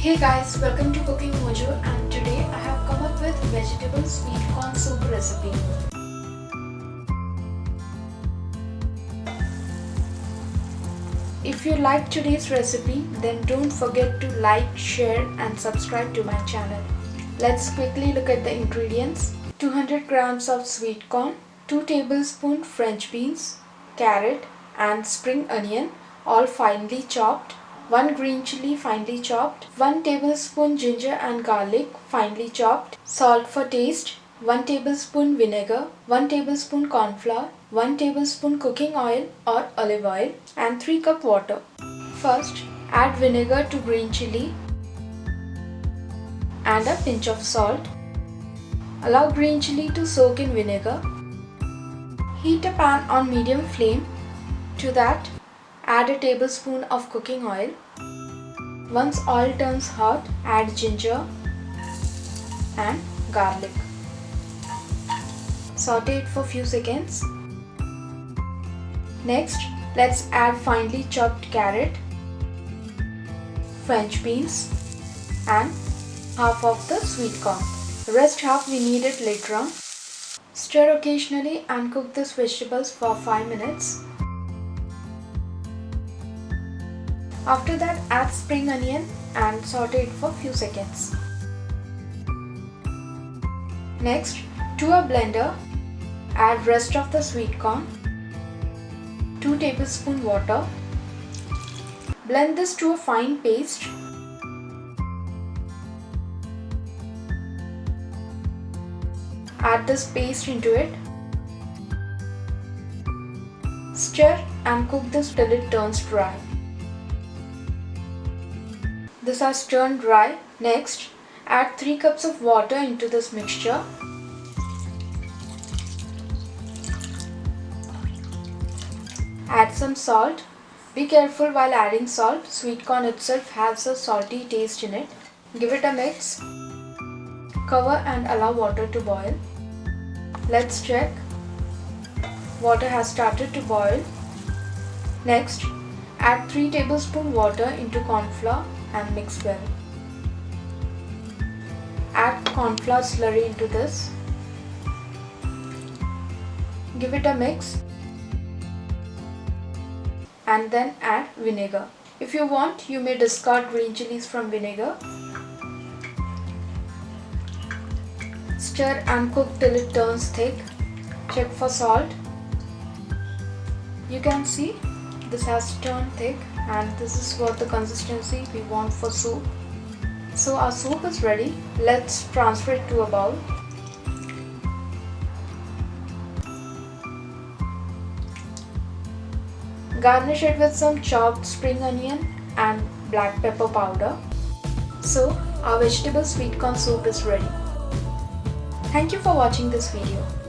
Hey guys, welcome to Cookingmojo, and today I have come up with vegetable sweet corn soup recipe. If you like today's recipe, then don't forget to like, share and subscribe to my channel. Let's quickly look at the ingredients. 200 grams of sweet corn, 2 tablespoons French beans, carrot and spring onion all finely chopped, 1 green chilli finely chopped, 1 tablespoon ginger and garlic finely chopped, salt for taste, 1 tablespoon vinegar, 1 tablespoon corn flour, 1 tablespoon cooking oil or olive oil and 3 cup water. First, add vinegar to green chilli and a pinch of salt. Allow green chilli to soak in vinegar. Heat a pan on medium flame. To that, add a tablespoon of cooking oil. Once oil turns hot, add ginger and garlic. Saute it for few seconds. Next, let's add finely chopped carrot, French beans and half of the sweet corn. The rest half we need it later on. Stir occasionally and cook these vegetables for 5 minutes. After that, add spring onion and saute it for few seconds. Next, to a blender, add rest of the sweet corn, 2 tablespoons water. Blend this to a fine paste. Add this paste into it. Stir and cook this till it turns dry. This has turned dry. Next, add 3 cups of water into this mixture. Add some salt. Be careful while adding salt. Sweet corn itself has a salty taste in it. Give it a mix. Cover and allow water to boil. Let's check. Water has started to boil. Next, add 3 tablespoons water into corn flour and mix well. Add corn flour slurry into this. Give it a mix and then add vinegar. If you want, you may discard green chilies from vinegar. Stir and cook till it turns thick. Check for salt. You can see this has turned thick and this is what the consistency we want for soup. So our soup is ready. Let's transfer it to a bowl. Garnish it with some chopped spring onion and black pepper powder. So our vegetable sweet corn soup is ready. Thank you for watching this video.